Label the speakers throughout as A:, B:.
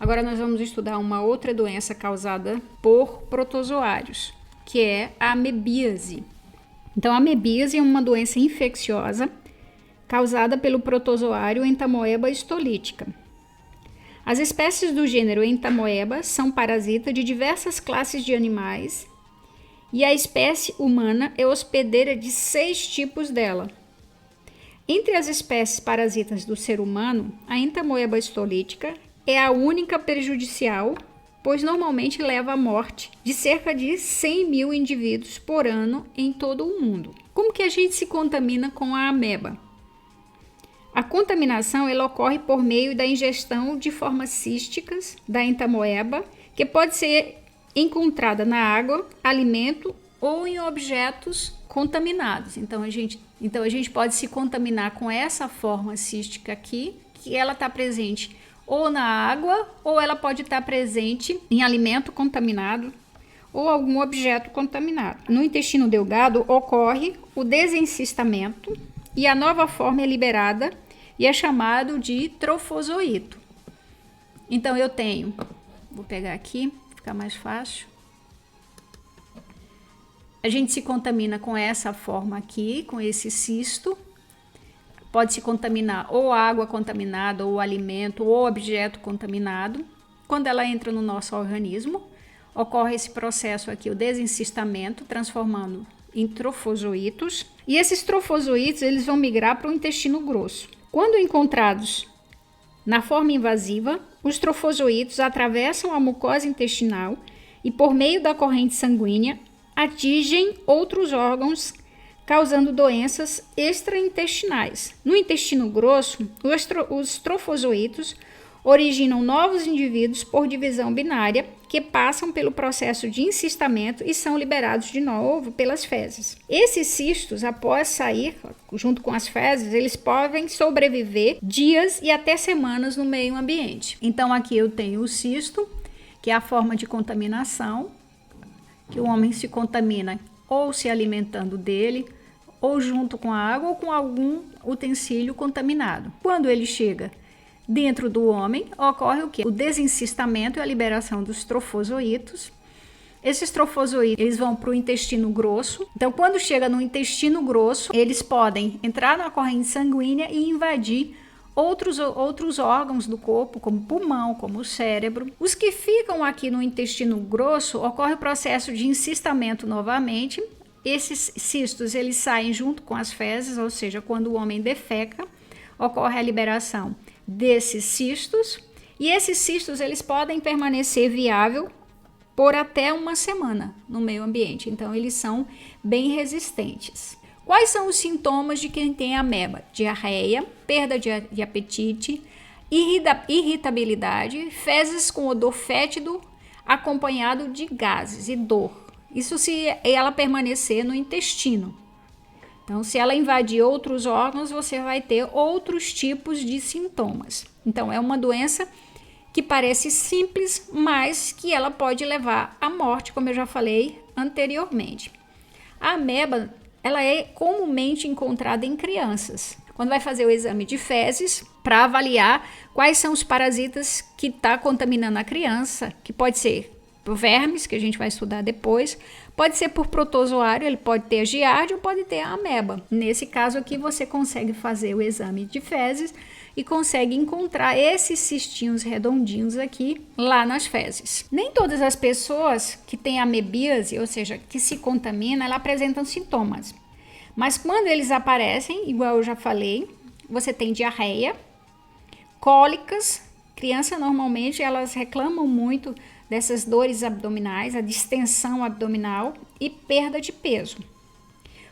A: Agora nós vamos estudar uma outra doença causada por protozoários, que é a amebíase. Então, a amebíase é uma doença infecciosa causada pelo protozoário Entamoeba histolytica. As espécies do gênero Entamoeba são parasitas de diversas classes de animais e a espécie humana é hospedeira de 6 tipos dela. Entre as espécies parasitas do ser humano, a Entamoeba histolytica é a única prejudicial, pois normalmente leva à morte de cerca de 100 mil indivíduos por ano em todo o mundo. Como que a gente se contamina com a ameba? A contaminação ela ocorre por meio da ingestão de formas císticas da entamoeba, que pode ser encontrada na água, alimento ou em objetos contaminados. Então a gente pode se contaminar com essa forma cística aqui, que ela está presente ou na água, ou ela pode estar presente em alimento contaminado ou algum objeto contaminado. No intestino delgado ocorre o desencistamento e a nova forma é liberada e é chamado de trofozoito. Então vou pegar aqui, ficar mais fácil. A gente se contamina com essa forma aqui, com esse cisto. Pode se contaminar ou água contaminada, ou alimento, ou objeto contaminado. Quando ela entra no nosso organismo, ocorre esse processo aqui, o desencistamento, transformando em trofozoitos. E esses trofozoitos, eles vão migrar para o intestino grosso. Quando encontrados na forma invasiva, os trofozoitos atravessam a mucosa intestinal e, por meio da corrente sanguínea, atingem outros órgãos, causando doenças extraintestinais. No intestino grosso, os trofozoitos originam novos indivíduos por divisão binária, que passam pelo processo de encistamento e são liberados de novo pelas fezes. Esses cistos, após sair junto com as fezes, eles podem sobreviver dias e até semanas no meio ambiente. Então aqui eu tenho o cisto, que é a forma de contaminação, que o homem se contamina ou se alimentando dele, ou junto com a água ou com algum utensílio contaminado. Quando ele chega dentro do homem, ocorre o quê? O desencistamento e a liberação dos trofozoitos. Esses trofozoitos, eles vão para o intestino grosso. Então, quando chega no intestino grosso, eles podem entrar na corrente sanguínea e invadir outros órgãos do corpo, como o pulmão, como o cérebro. Os que ficam aqui no intestino grosso, ocorre o processo de encistamento novamente. Esses cistos, eles saem junto com as fezes, ou seja, quando o homem defeca, ocorre a liberação desses cistos. E esses cistos, eles podem permanecer viável por até uma semana no meio ambiente. Então, eles são bem resistentes. Quais são os sintomas de quem tem ameba? Diarreia, perda de apetite, irritabilidade, fezes com odor fétido, acompanhado de gases e dor. Isso se ela permanecer no intestino. Então, se ela invadir outros órgãos, você vai ter outros tipos de sintomas. Então, é uma doença que parece simples, mas que ela pode levar à morte, como eu já falei anteriormente. A ameba, ela é comumente encontrada em crianças. Quando vai fazer o exame de fezes, para avaliar quais são os parasitas que está contaminando a criança, que pode ser por vermes, que a gente vai estudar depois, pode ser por protozoário, ele pode ter a giardia ou pode ter a ameba. Nesse caso aqui, você consegue fazer o exame de fezes e consegue encontrar esses cistinhos redondinhos aqui, lá nas fezes. Nem todas as pessoas que têm amebíase, ou seja, que se contaminam, elas apresentam sintomas. Mas quando eles aparecem, igual eu já falei, você tem diarreia, cólicas. Criança normalmente elas reclamam muito dessas dores abdominais, a distensão abdominal e perda de peso.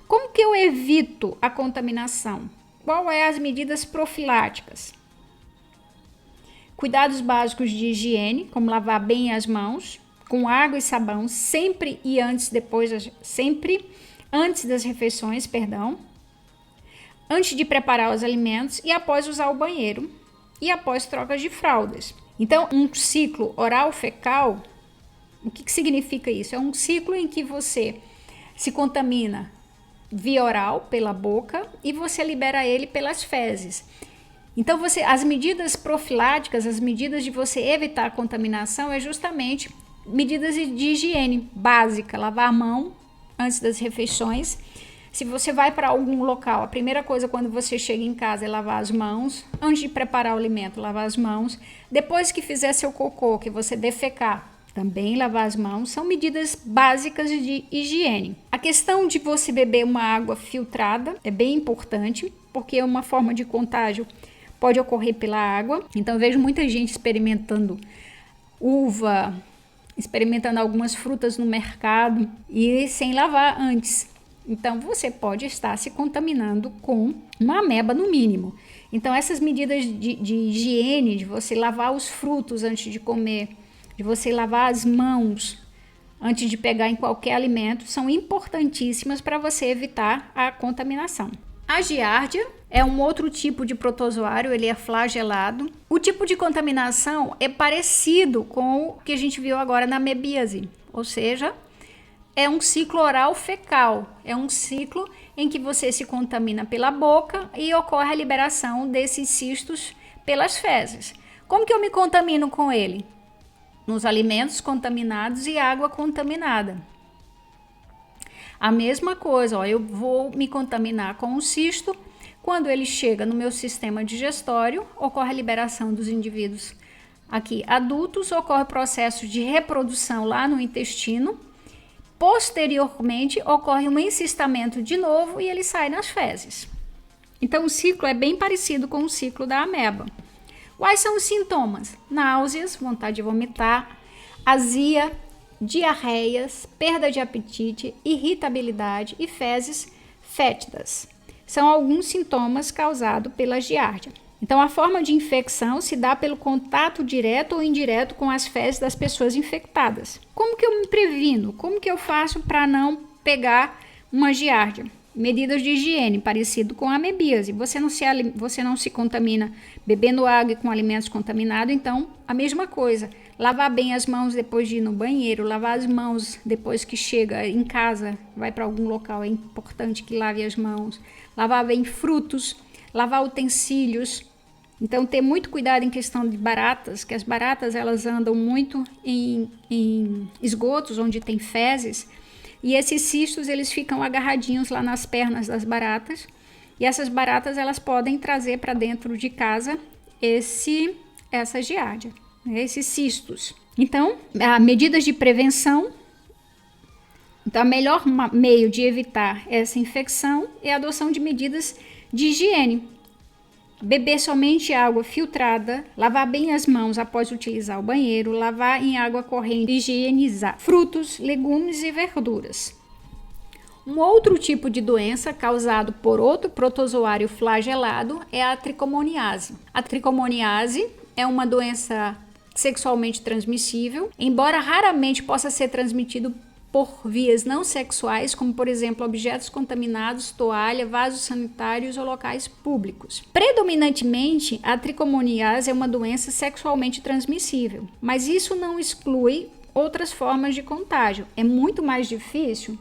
A: Como que eu evito a contaminação? Qual é as medidas profiláticas? Cuidados básicos de higiene, como lavar bem as mãos, com água e sabão, sempre antes das refeições, antes de preparar os alimentos e após usar o banheiro e após trocas de fraldas. Então, um ciclo oral-fecal, o que significa isso? É um ciclo em que você se contamina via oral, pela boca, e você libera ele pelas fezes. Então, as medidas profiláticas, as medidas de você evitar a contaminação é justamente medidas de higiene básica, lavar a mão antes das refeições. Se você vai para algum local, a primeira coisa quando você chega em casa é lavar as mãos. Antes de preparar o alimento, lavar as mãos. Depois que fizer seu cocô, que você defecar, também lavar as mãos. São medidas básicas de higiene. A questão de você beber uma água filtrada é bem importante, porque uma forma de contágio pode ocorrer pela água. Então eu vejo muita gente experimentando uva, experimentando algumas frutas no mercado e sem lavar antes. Então, você pode estar se contaminando com uma ameba no mínimo. Então, essas medidas de higiene, de você lavar os frutos antes de comer, de você lavar as mãos antes de pegar em qualquer alimento, são importantíssimas para você evitar a contaminação. A giardia é um outro tipo de protozoário, ele é flagelado. O tipo de contaminação é parecido com o que a gente viu agora na amebíase, ou seja, é um ciclo oral fecal, é um ciclo em que você se contamina pela boca e ocorre a liberação desses cistos pelas fezes. Como que eu me contamino com ele? Nos alimentos contaminados e água contaminada. A mesma coisa, ó, eu vou me contaminar com o cisto, quando ele chega no meu sistema digestório, ocorre a liberação dos indivíduos aqui adultos, ocorre o processo de reprodução lá no intestino. Posteriormente, ocorre um encistamento de novo e ele sai nas fezes. Então, o ciclo é bem parecido com o ciclo da ameba. Quais são os sintomas? Náuseas, vontade de vomitar, azia, diarreias, perda de apetite, irritabilidade e fezes fétidas. São alguns sintomas causados pela giardia. Então, a forma de infecção se dá pelo contato direto ou indireto com as fezes das pessoas infectadas. Como que eu me previno? Como que eu faço para não pegar uma giardia? Medidas de higiene, parecido com a amebíase. Você não se contamina bebendo água e com alimentos contaminados, então a mesma coisa. Lavar bem as mãos depois de ir no banheiro, lavar as mãos depois que chega em casa, vai para algum local, é importante que lave as mãos. Lavar bem frutos, lavar utensílios. Então, ter muito cuidado em questão de baratas, que as baratas elas andam muito em esgotos onde tem fezes, e esses cistos eles ficam agarradinhos lá nas pernas das baratas, e essas baratas elas podem trazer para dentro de casa essa giardia, esses cistos. Então, medidas de prevenção. Então, o melhor meio de evitar essa infecção é a adoção de medidas de higiene. Beber somente água filtrada, lavar bem as mãos após utilizar o banheiro, lavar em água corrente, higienizar frutos, legumes e verduras. Um outro tipo de doença causado por outro protozoário flagelado é a tricomoniase. A tricomoniase é uma doença sexualmente transmissível, embora raramente possa ser transmitido por vias não sexuais, como por exemplo objetos contaminados, toalha, vasos sanitários ou locais públicos. Predominantemente, a tricomoniase é uma doença sexualmente transmissível, mas isso não exclui outras formas de contágio. É muito mais difícil?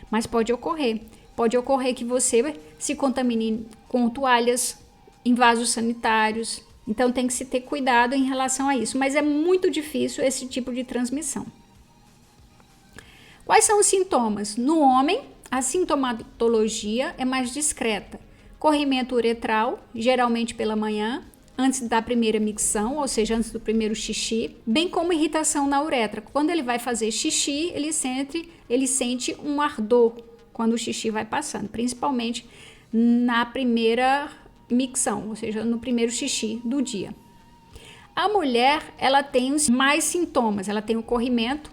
A: Mas pode ocorrer. Pode ocorrer que você se contamine com toalhas em vasos sanitários, então tem que se ter cuidado em relação a isso, mas é muito difícil esse tipo de transmissão. Quais são os sintomas? No homem, a sintomatologia é mais discreta. Corrimento uretral, geralmente pela manhã, antes da primeira micção, ou seja, antes do primeiro xixi, bem como irritação na uretra. Quando ele vai fazer xixi, ele sente um ardor quando o xixi vai passando, principalmente na primeira micção, ou seja, no primeiro xixi do dia. A mulher, ela tem mais sintomas, ela tem um corrimento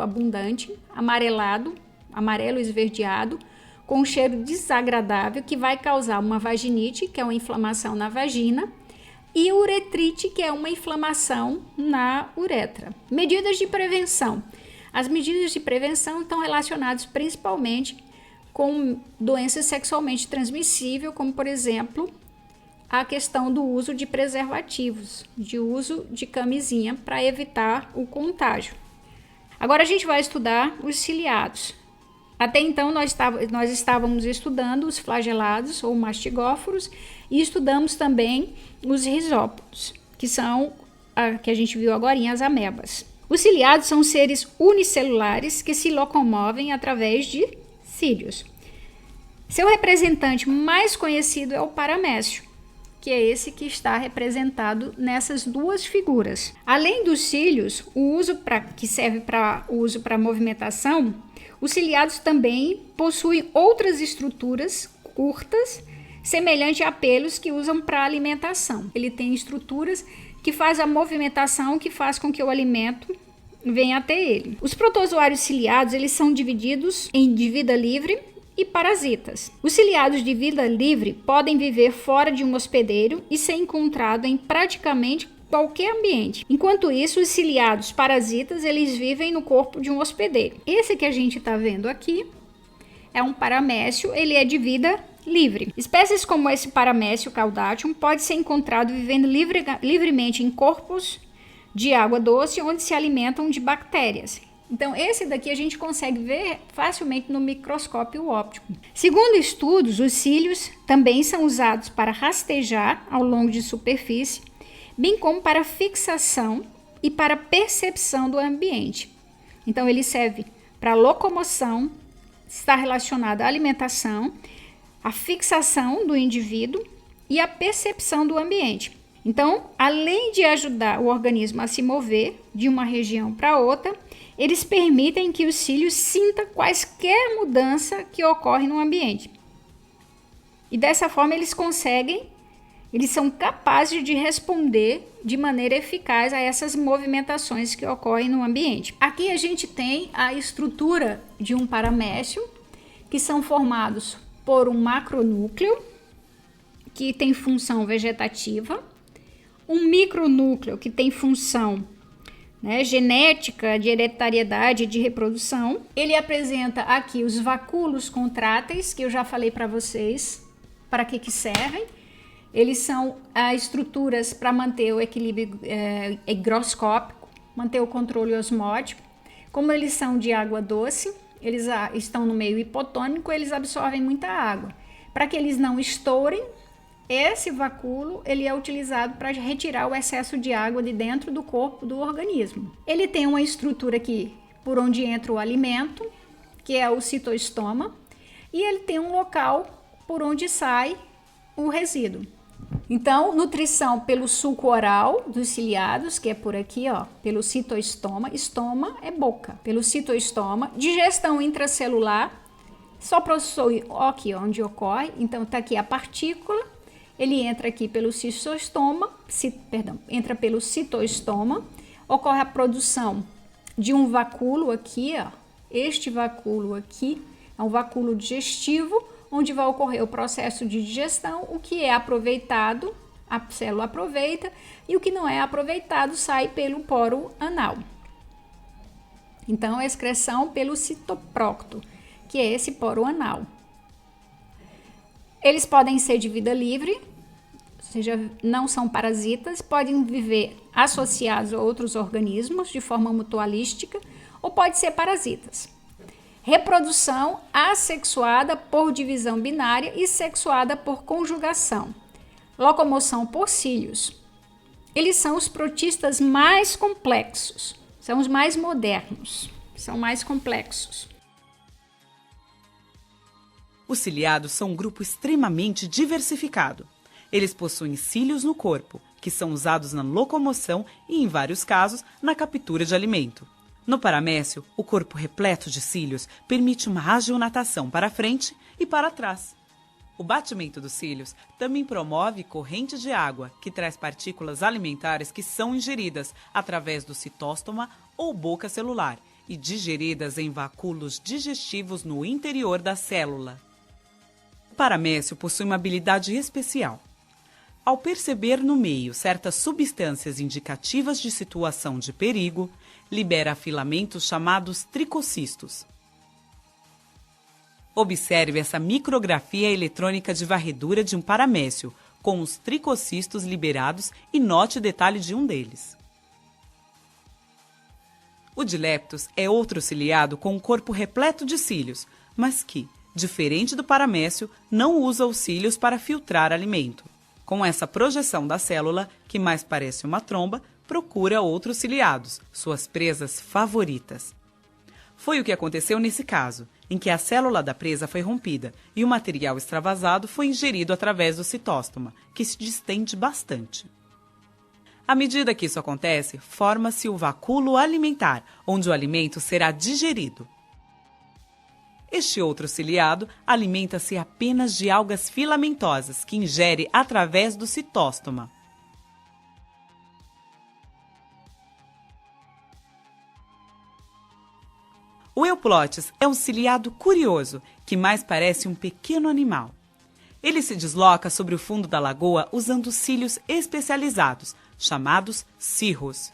A: abundante, amarelado, amarelo esverdeado, com um cheiro desagradável que vai causar uma vaginite, que é uma inflamação na vagina, e uretrite, que é uma inflamação na uretra. Medidas de prevenção. As medidas de prevenção estão relacionadas principalmente com doenças sexualmente transmissíveis, como por exemplo, a questão do uso de preservativos, de uso de camisinha para evitar o contágio. Agora a gente vai estudar os ciliados. Até então nós estávamos estudando os flagelados ou mastigóforos E estudamos também os risópodos, que são que a gente viu agora, as amebas. Os ciliados são seres unicelulares que se locomovem através de cílios. Seu representante mais conhecido é o paramécio, que é esse que está representado nessas duas figuras. Além dos cílios, que serve para o uso para movimentação, os ciliados também possuem outras estruturas curtas, semelhantes a pelos que usam para alimentação. Ele tem estruturas que faz a movimentação, que faz com que o alimento venha até ele. Os protozoários ciliados, eles são divididos em de vida livre e parasitas. Os ciliados de vida livre podem viver fora de um hospedeiro e ser encontrado em praticamente qualquer ambiente. Enquanto isso, os ciliados parasitas, eles vivem no corpo de um hospedeiro. Esse que a gente está vendo aqui é um paramécio, ele é de vida livre. Espécies como esse paramécio caudátil pode ser encontrado vivendo livremente em corpos de água doce, onde se alimentam de bactérias. Então, esse daqui a gente consegue ver facilmente no microscópio óptico. Segundo estudos, os cílios também são usados para rastejar ao longo de superfície, bem como para fixação e para percepção do ambiente. Então, ele serve para locomoção, está relacionado à alimentação, à fixação do indivíduo e à percepção do ambiente. Então, além de ajudar o organismo a se mover de uma região para outra, eles permitem que os cílios sintam quaisquer mudança que ocorre no ambiente. E dessa forma eles são capazes de responder de maneira eficaz a essas movimentações que ocorrem no ambiente. Aqui a gente tem a estrutura de um paramécio, que são formados por um macronúcleo, que tem função vegetativa, um micronúcleo, que tem função genética, de hereditariedade e de reprodução. Ele apresenta aqui os vacúolos contráteis, que eu já falei para vocês para que servem. Eles são estruturas para manter o equilíbrio higroscópico, manter o controle osmótico. Como eles são de água doce, eles estão no meio hipotônico, eles absorvem muita água. Para que eles não estourem, esse vacúolo ele é utilizado para retirar o excesso de água de dentro do corpo do organismo. Ele tem uma estrutura aqui por onde entra o alimento, que é o citoestoma, e ele tem um local por onde sai o resíduo. Então, nutrição pelo suco oral dos ciliados, que é por aqui, ó, pelo citoestoma. Estoma é boca. Pelo citoestoma. Digestão intracelular, só possui aqui onde ocorre. Então, tá aqui a partícula. Ele entra aqui pelo entra pelo citoestoma, ocorre a produção de um vacúolo aqui, ó. Este vacúolo aqui é um vacúolo digestivo, onde vai ocorrer o processo de digestão, o que é aproveitado, a célula aproveita, e o que não é aproveitado sai pelo poro anal. Então, a excreção pelo citoprócto, que é esse poro anal. Eles podem ser de vida livre, ou seja, não são parasitas, podem viver associados a outros organismos de forma mutualística, ou pode ser parasitas. Reprodução assexuada por divisão binária e sexuada por conjugação. Locomoção por cílios. Eles são os protistas mais complexos, são os mais modernos, são mais complexos.
B: Os ciliados são um grupo extremamente diversificado. Eles possuem cílios no corpo, que são usados na locomoção e, em vários casos, na captura de alimento. No paramécio, o corpo repleto de cílios permite uma agionatação para frente e para trás. O batimento dos cílios também promove corrente de água, que traz partículas alimentares que são ingeridas através do citóstoma ou boca celular e digeridas em vacúolos digestivos no interior da célula. O paramécio possui uma habilidade especial. Ao perceber no meio certas substâncias indicativas de situação de perigo, libera filamentos chamados tricocistos. Observe essa micrografia eletrônica de varredura de um paramécio, com os tricocistos liberados, e note o detalhe de um deles. O Dileptus é outro ciliado com um corpo repleto de cílios, mas que, diferente do paramécio, não usa os cílios para filtrar alimento. Com essa projeção da célula, que mais parece uma tromba, procura outros ciliados, suas presas favoritas. Foi o que aconteceu nesse caso, em que a célula da presa foi rompida e o material extravasado foi ingerido através do citóstoma, que se distende bastante. À medida que isso acontece, forma-se o vacúolo alimentar, onde o alimento será digerido. Este outro ciliado alimenta-se apenas de algas filamentosas, que ingere através do citóstoma. O euplotes é um ciliado curioso, que mais parece um pequeno animal. Ele se desloca sobre o fundo da lagoa usando cílios especializados, chamados cirros.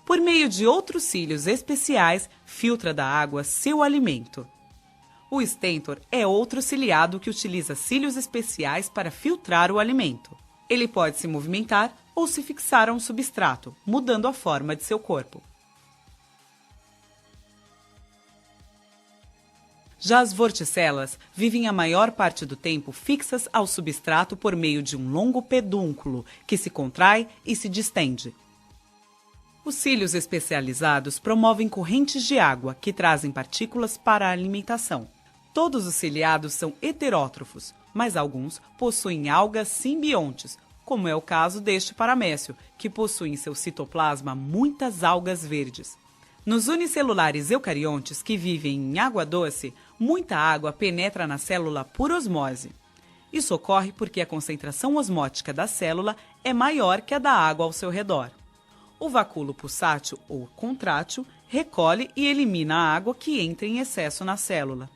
B: Por meio de outros cílios especiais, filtra da água seu alimento. O stentor é outro ciliado que utiliza cílios especiais para filtrar o alimento. Ele pode se movimentar ou se fixar a um substrato, mudando a forma de seu corpo. Já as vorticelas vivem a maior parte do tempo fixas ao substrato por meio de um longo pedúnculo, que se contrai e se distende. Os cílios especializados promovem correntes de água que trazem partículas para a alimentação. Todos os ciliados são heterótrofos, mas alguns possuem algas simbiontes, como é o caso deste paramécio, que possui em seu citoplasma muitas algas verdes. Nos unicelulares eucariontes que vivem em água doce, muita água penetra na célula por osmose. Isso ocorre porque a concentração osmótica da célula é maior que a da água ao seu redor. O vacúolo pulsátil ou contrátil recolhe e elimina a água que entra em excesso na célula.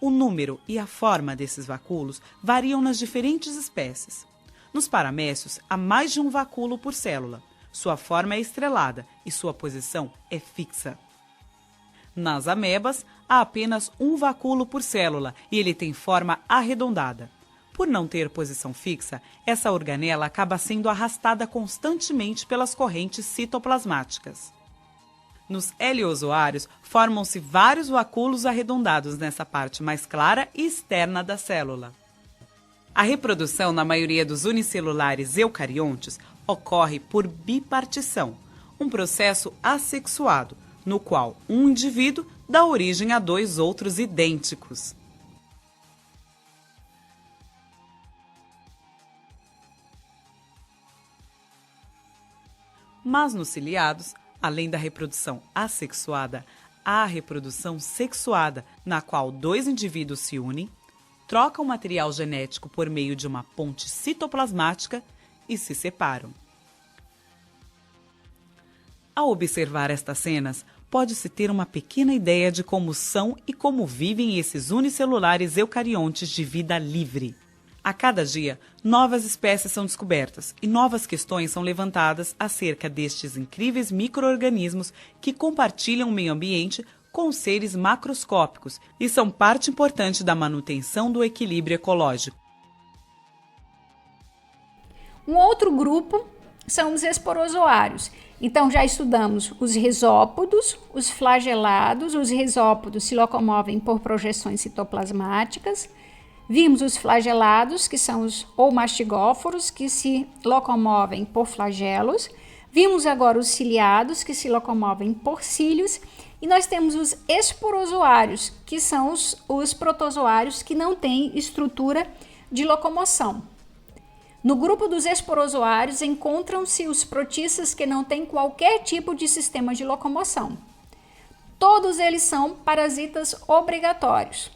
B: O número e a forma desses vacúolos variam nas diferentes espécies. Nos paramécios, há mais de um vacúolo por célula. Sua forma é estrelada e sua posição é fixa. Nas amebas, há apenas um vacúolo por célula e ele tem forma arredondada. Por não ter posição fixa, essa organela acaba sendo arrastada constantemente pelas correntes citoplasmáticas. Nos heliozoários, formam-se vários vacúolos arredondados nessa parte mais clara e externa da célula. A reprodução na maioria dos unicelulares eucariontes ocorre por bipartição, um processo assexuado, no qual um indivíduo dá origem a dois outros idênticos. Mas nos ciliados, além da reprodução assexuada, há a reprodução sexuada, na qual dois indivíduos se unem, trocam material genético por meio de uma ponte citoplasmática e se separam. Ao observar estas cenas, pode-se ter uma pequena ideia de como são e como vivem esses unicelulares eucariontes de vida livre. A cada dia, novas espécies são descobertas e novas questões são levantadas acerca destes incríveis micro-organismos que compartilham o meio ambiente com os seres macroscópicos e são parte importante da manutenção do equilíbrio ecológico.
A: Um outro grupo são os esporozoários. Então, já estudamos os risópodos, os flagelados. Os risópodos se locomovem por projeções citoplasmáticas. Vimos os flagelados, que são os ou mastigóforos, que se locomovem por flagelos. Vimos agora os ciliados, que se locomovem por cílios. E nós temos os esporozoários, que são os protozoários que não têm estrutura de locomoção. No grupo dos esporozoários encontram-se os protistas que não têm qualquer tipo de sistema de locomoção. Todos eles são parasitas obrigatórios.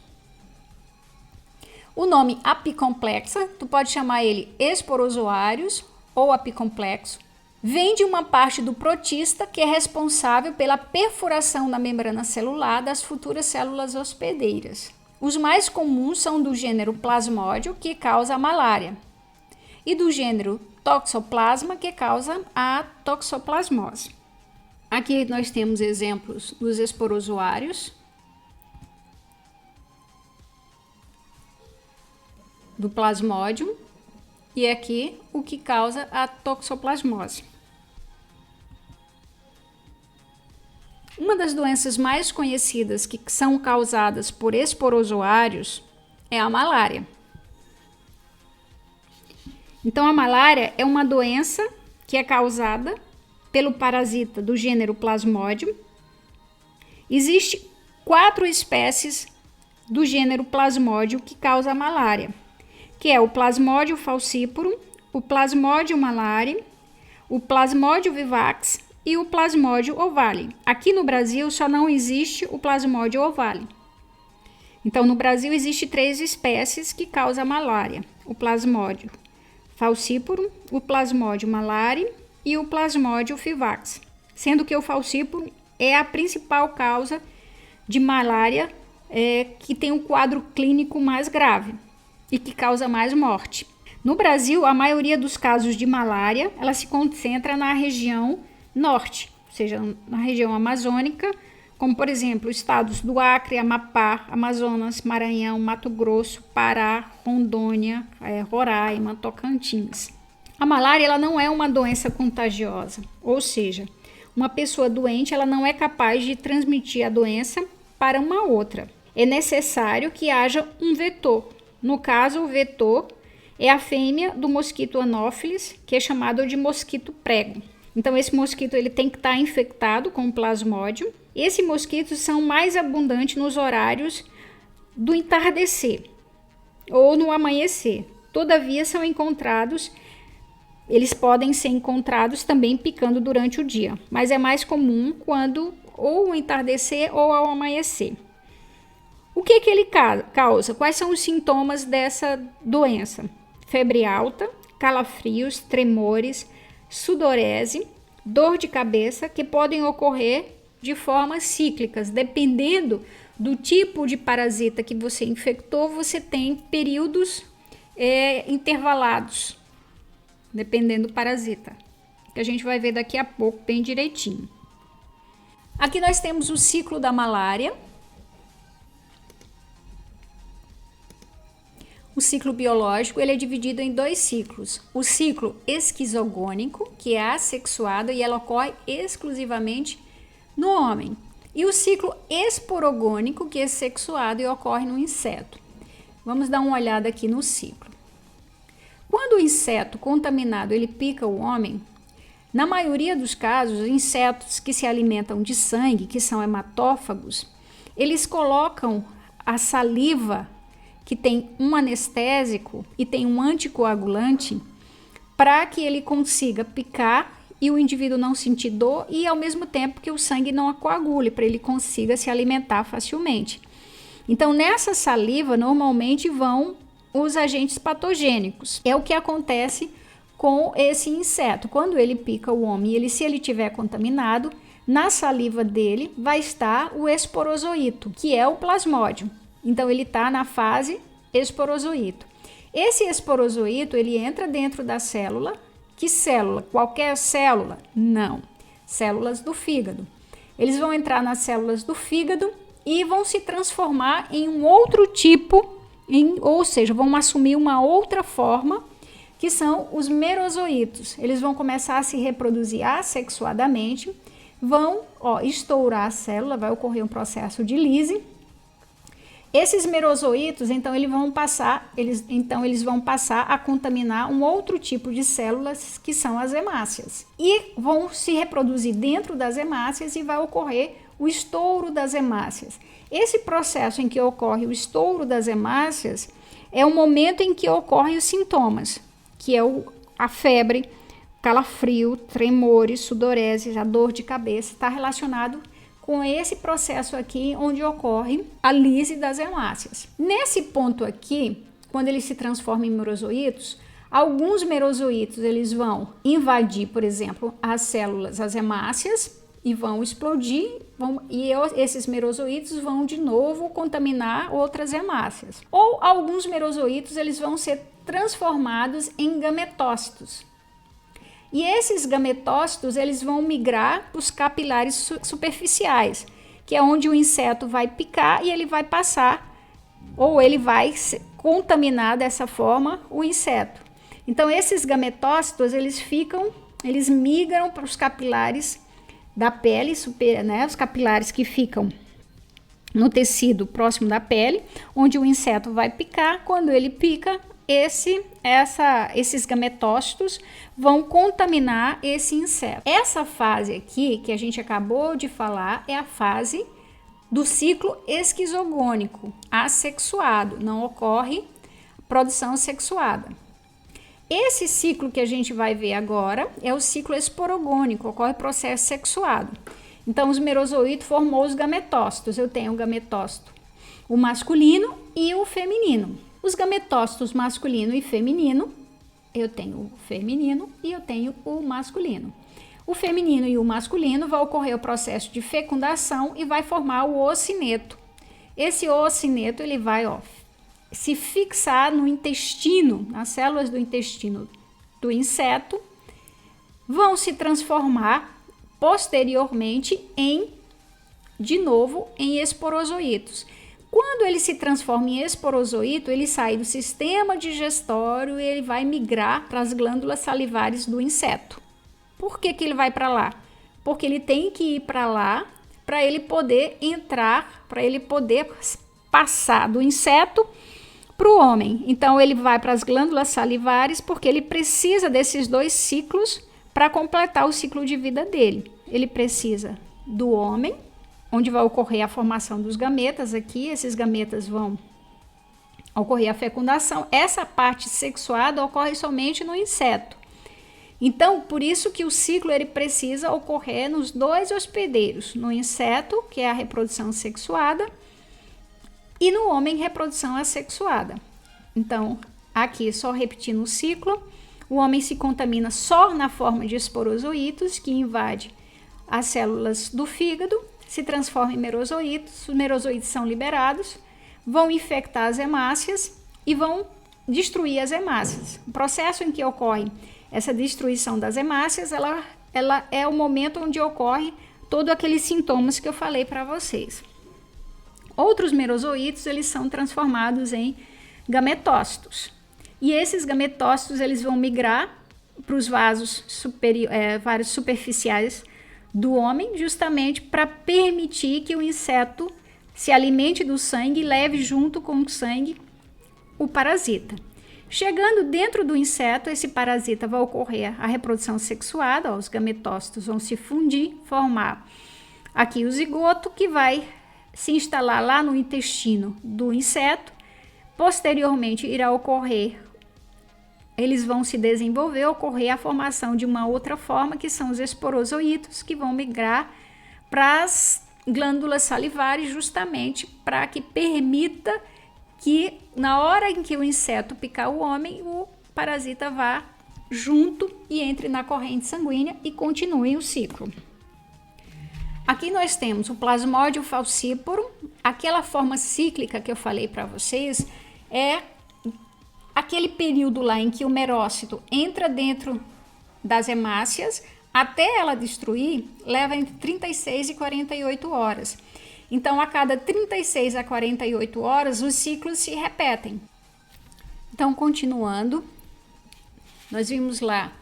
A: O nome apicomplexa, tu pode chamar ele esporozoários ou apicomplexo, vem de uma parte do protista que é responsável pela perfuração da membrana celular das futuras células hospedeiras. Os mais comuns são do gênero Plasmodium, que causa a malária, e do gênero Toxoplasma, que causa a toxoplasmose. Aqui nós temos exemplos dos esporozoários, do Plasmodium, e aqui o que causa a toxoplasmose. Uma das doenças mais conhecidas que são causadas por esporozoários é a malária. Então, a malária é uma doença que é causada pelo parasita do gênero Plasmodium. Existem 4 espécies do gênero Plasmodium que causa a malária, que é o Plasmodium falciparum, o Plasmodium malariae, o Plasmodium vivax e o Plasmodium ovale. Aqui no Brasil só não existe o Plasmodium ovale. Então, no Brasil existe 3 espécies que causam a malária: o Plasmodium falciparum, o Plasmodium malariae e o Plasmodium vivax, sendo que o falciparum é a principal causa de malária que tem um quadro clínico mais grave e que causa mais morte. No Brasil, a maioria dos casos de malária, ela se concentra na região norte, ou seja, na região amazônica, como, por exemplo, estados do Acre, Amapá, Amazonas, Maranhão, Mato Grosso, Pará, Rondônia, Roraima, Tocantins. A malária ela não é uma doença contagiosa, ou seja, uma pessoa doente ela não é capaz de transmitir a doença para uma outra. É necessário que haja um vetor. No caso, o vetor é a fêmea do mosquito Anopheles, que é chamado de mosquito prego. Então, esse mosquito ele tem que estar infectado com o Plasmodium. Esses mosquitos são mais abundantes nos horários do entardecer ou no amanhecer. Todavia, eles podem ser encontrados também picando durante o dia, mas é mais comum quando ou ao entardecer ou ao amanhecer. O que ele causa? Quais são os sintomas dessa doença? Febre alta, calafrios, tremores, sudorese, dor de cabeça, que podem ocorrer de formas cíclicas. Dependendo do tipo de parasita que você infectou, você tem períodos intervalados, dependendo do parasita, que a gente vai ver daqui a pouco bem direitinho. Aqui nós temos o ciclo da malária. O ciclo biológico ele é dividido em 2 ciclos. O ciclo esquizogônico, que é assexuado e ela ocorre exclusivamente no homem. E o ciclo esporogônico, que é sexuado e ocorre no inseto. Vamos dar uma olhada aqui no ciclo. Quando o inseto contaminado ele pica o homem, na maioria dos casos, insetos que se alimentam de sangue, que são hematófagos, eles colocam a saliva que tem um anestésico e tem um anticoagulante para que ele consiga picar e o indivíduo não sentir dor e ao mesmo tempo que o sangue não coagule, para ele consiga se alimentar facilmente. Então, nessa saliva normalmente vão os agentes patogênicos. É o que acontece com esse inseto. Quando ele pica o homem, se ele tiver contaminado, na saliva dele vai estar o esporozoito, que é o plasmódio. Então, ele está na fase esporozoito. Esse esporozoito, ele entra dentro da célula. Que célula? Qualquer célula? Não. Células do fígado. Eles vão entrar nas células do fígado e vão se transformar em um outro tipo, ou seja, vão assumir uma outra forma, que são os merozoítos. Eles vão começar a se reproduzir assexuadamente, vão estourar a célula, vai ocorrer um processo de lise. Esses merozoítos, então, eles vão passar a contaminar um outro tipo de células, que são as hemácias. E vão se reproduzir dentro das hemácias e vai ocorrer o estouro das hemácias. Esse processo em que ocorre o estouro das hemácias é o momento em que ocorrem os sintomas, que é a febre, calafrio, tremores, sudorese, a dor de cabeça, está relacionado com esse processo aqui onde ocorre a lise das hemácias. Nesse ponto aqui, quando ele se transforma em merozoítos, alguns merozoítos eles vão invadir, por exemplo, as células, as hemácias, e vão explodir, esses merozoítos vão de novo contaminar outras hemácias. Ou alguns merozoítos eles vão ser transformados em gametócitos. E esses gametócitos eles vão migrar para os capilares superficiais, que é onde o inseto vai picar e ele vai passar, ou ele vai contaminar dessa forma o inseto. Então, esses gametócitos eles migram para os capilares da pele, os capilares que ficam no tecido próximo da pele, onde o inseto vai picar. Quando ele pica, esses gametócitos vão contaminar esse inseto. Essa fase aqui, que a gente acabou de falar, é a fase do ciclo esquizogônico, assexuado, não ocorre produção sexuada. Esse ciclo que a gente vai ver agora é o ciclo esporogônico, ocorre processo sexuado. Então, os merozoítos formou os gametócitos. Eu tenho o gametócito, o masculino e o feminino. Os gametócitos masculino e feminino, eu tenho o feminino e eu tenho o masculino. O feminino e o masculino vai ocorrer o processo de fecundação e vai formar o ocineto. Esse ocineto ele vai se fixar no intestino, nas células do intestino do inseto, vão se transformar posteriormente de novo em esporozoítos. Quando ele se transforma em esporozoíto, ele sai do sistema digestório e ele vai migrar para as glândulas salivares do inseto. Por que ele vai para lá? Porque ele tem que ir para lá para ele poder entrar, para ele poder passar do inseto para o homem. Então ele vai para as glândulas salivares porque ele precisa desses dois ciclos para completar o ciclo de vida dele. Ele precisa do homem, onde vai ocorrer a formação dos gametas aqui, esses gametas vão ocorrer a fecundação. Essa parte sexuada ocorre somente no inseto. Então, por isso que o ciclo ele precisa ocorrer nos dois hospedeiros, no inseto, que é a reprodução sexuada, e no homem, reprodução assexuada. Então, aqui só repetindo o ciclo, o homem se contamina só na forma de esporozoítos, que invade as células do fígado, se transforma em merozoítos, os merozoítos são liberados, vão infectar as hemácias e vão destruir as hemácias. O processo em que ocorre essa destruição das hemácias, ela é o momento onde ocorre todos aqueles sintomas que eu falei para vocês. Outros merozoítos, eles são transformados em gametócitos. E esses gametócitos, eles vão migrar para os vasos superficiais do homem, justamente para permitir que o inseto se alimente do sangue e leve junto com o sangue o parasita. Chegando dentro do inseto, esse parasita vai ocorrer a reprodução sexuada, os gametócitos vão se fundir, formar aqui o zigoto, que vai se instalar lá no intestino do inseto. Posteriormente irá ocorrer, eles vão se desenvolver, ocorrer a formação de uma outra forma, que são os esporozoítos, que vão migrar para as glândulas salivares, justamente para que permita que na hora em que o inseto picar o homem, o parasita vá junto e entre na corrente sanguínea e continue o ciclo. Aqui nós temos o plasmódio falciparum. Aquela forma cíclica que eu falei para vocês é aquele período lá em que o merócito entra dentro das hemácias, até ela destruir, leva entre 36 e 48 horas. Então, a cada 36 a 48 horas, os ciclos se repetem. Então, continuando, nós vimos lá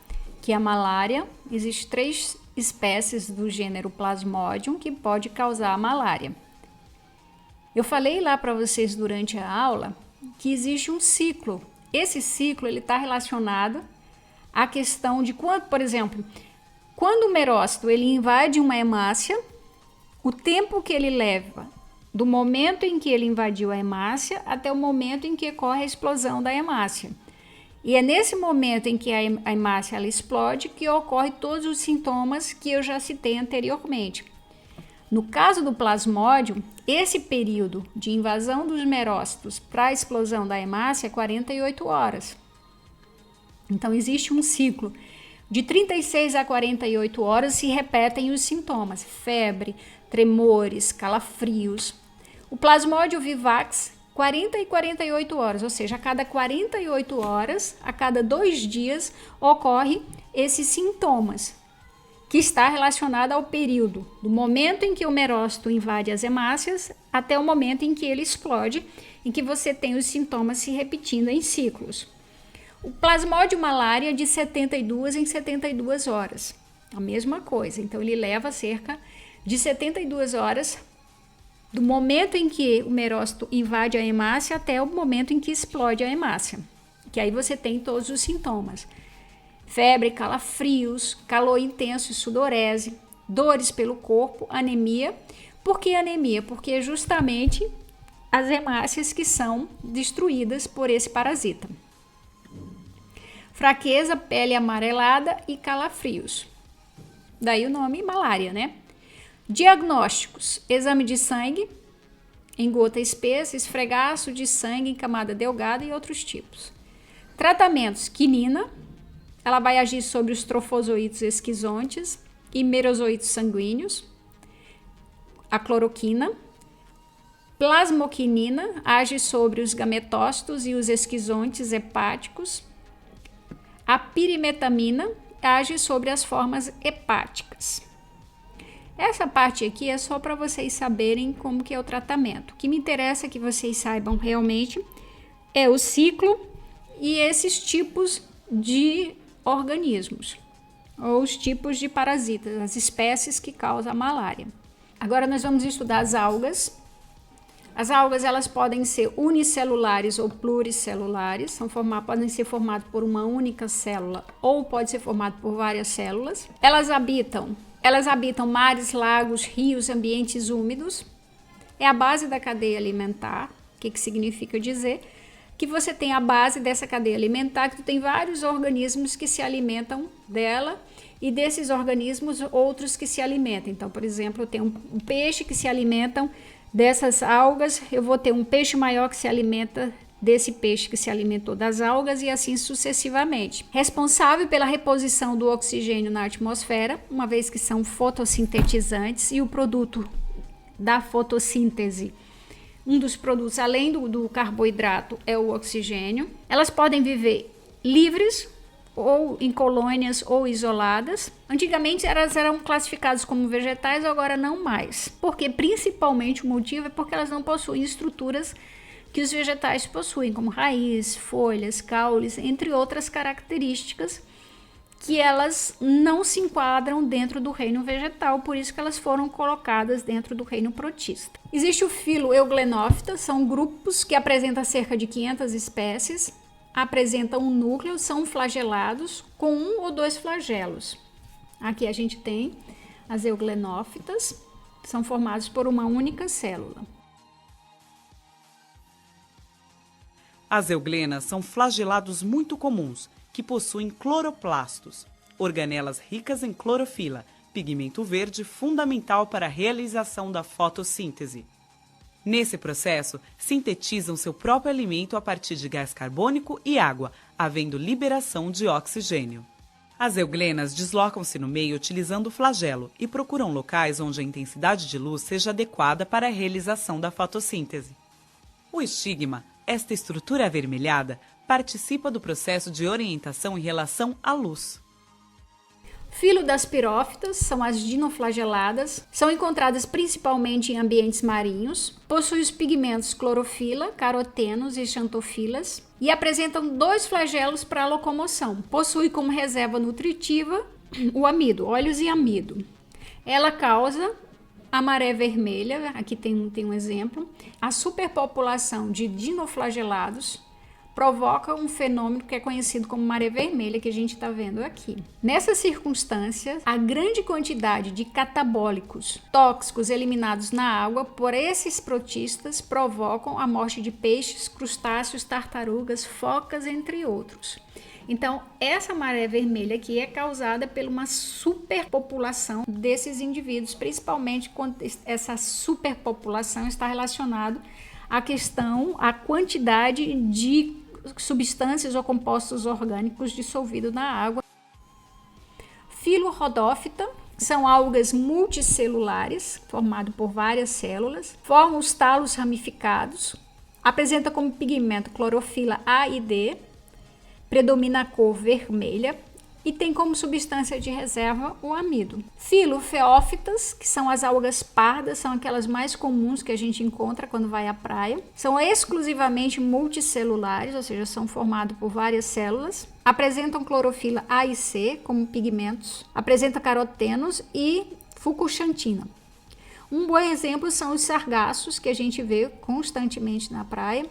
A: que a malária, existem 3 espécies do gênero Plasmodium que pode causar a malária. Eu falei lá para vocês durante a aula que existe um ciclo. Esse ciclo ele está relacionado à questão de quando, por exemplo, quando o merócito ele invade uma hemácia, o tempo que ele leva do momento em que ele invadiu a hemácia até o momento em que ocorre a explosão da hemácia. E é nesse momento em que a hemácia ela explode que ocorre todos os sintomas que eu já citei anteriormente. No caso do plasmódio, esse período de invasão dos merócitos para a explosão da hemácia é 48 horas. Então existe um ciclo. De 36 a 48 horas se repetem os sintomas, febre, tremores, calafrios. O plasmódio vivax, 40 e 48 horas, ou seja, a cada 48 horas, a cada 2 dias, ocorre esses sintomas, que está relacionado ao período, do momento em que o merócito invade as hemácias até o momento em que ele explode, em que você tem os sintomas se repetindo em ciclos. O plasmódio malária de 72 em 72 horas, a mesma coisa. Então, ele leva cerca de 72 horas do momento em que o merócito invade a hemácia até o momento em que explode a hemácia. que aí você tem todos os sintomas. Febre, calafrios, calor intenso e sudorese, dores pelo corpo, anemia. Por que anemia? Porque justamente as hemácias que são destruídas por esse parasita. Fraqueza, pele amarelada e calafrios. Daí o nome malária, né? Diagnósticos: exame de sangue em gota espessa, esfregaço de sangue em camada delgada e outros tipos. Tratamentos: quinina, ela vai agir sobre os trofozoítos esquizontes e merozoítos sanguíneos. A cloroquina. Plasmoquinina age sobre os gametócitos e os esquizontes hepáticos. A pirimetamina age sobre as formas hepáticas. Essa parte aqui é só para vocês saberem como que é o tratamento. O que me interessa que vocês saibam realmente é o ciclo e esses tipos de organismos, ou os tipos de parasitas, as espécies que causam a malária. Agora nós vamos estudar as algas. As algas, elas podem ser unicelulares ou pluricelulares, podem ser formadas por uma única célula ou pode ser formado por várias células. Elas habitam mares, lagos, rios, ambientes úmidos. É a base da cadeia alimentar. O que significa dizer? Que você tem a base dessa cadeia alimentar, que tu tem vários organismos que se alimentam dela e desses organismos outros que se alimentam. Então, por exemplo, eu tenho um peixe que se alimentam dessas algas, eu vou ter um peixe maior que se alimenta desse peixe que se alimentou das algas e assim sucessivamente. Responsável pela reposição do oxigênio na atmosfera, uma vez que são fotossintetizantes e o produto da fotossíntese, um dos produtos além do carboidrato é o oxigênio. Elas podem viver livres ou em colônias ou isoladas. Antigamente elas eram classificadas como vegetais, agora não mais. Porque principalmente o motivo é porque elas não possuem estruturas que os vegetais possuem, como raiz, folhas, caules, entre outras características que elas não se enquadram dentro do reino vegetal, por isso que elas foram colocadas dentro do reino protista. Existe o filo Euglenophyta, são grupos que apresentam cerca de 500 espécies, apresentam um núcleo, são flagelados com um ou dois flagelos. Aqui a gente tem as Euglenophytas, são formados por uma única célula.
B: As euglenas são flagelados muito comuns, que possuem cloroplastos, organelas ricas em clorofila, pigmento verde fundamental para a realização da fotossíntese. Nesse processo, sintetizam seu próprio alimento a partir de gás carbônico e água, havendo liberação de oxigênio. As euglenas deslocam-se no meio utilizando o flagelo e procuram locais onde a intensidade de luz seja adequada para a realização da fotossíntese. O estigma, esta estrutura avermelhada, participa do processo de orientação em relação à luz.
A: Filo das pirófitas são as dinoflageladas, são encontradas principalmente em ambientes marinhos, possuem os pigmentos clorofila, carotenos e xantofilas e apresentam dois flagelos para a locomoção. Possui como reserva nutritiva o amido, óleos e amido. Ela causa a maré vermelha, aqui tem um exemplo, a superpopulação de dinoflagelados provoca um fenômeno que é conhecido como maré vermelha, que a gente está vendo aqui. Nessas circunstâncias, a grande quantidade de catabólicos tóxicos eliminados na água por esses protistas provocam a morte de peixes, crustáceos, tartarugas, focas, entre outros. Então, essa maré vermelha aqui é causada por uma superpopulação desses indivíduos, principalmente quando essa superpopulação está relacionada à quantidade de substâncias ou compostos orgânicos dissolvidos na água. Filo Rhodophyta são algas multicelulares, formadas por várias células, formam os talos ramificados, apresenta como pigmento clorofila A e D, predomina a cor vermelha e tem como substância de reserva o amido. Filo Phaeophytas, que são as algas pardas, são aquelas mais comuns que a gente encontra quando vai à praia. São exclusivamente multicelulares, ou seja, são formados por várias células. Apresentam clorofila A e C como pigmentos. Apresenta carotenos e fucoxantina. Um bom exemplo são os sargassos, que a gente vê constantemente na praia.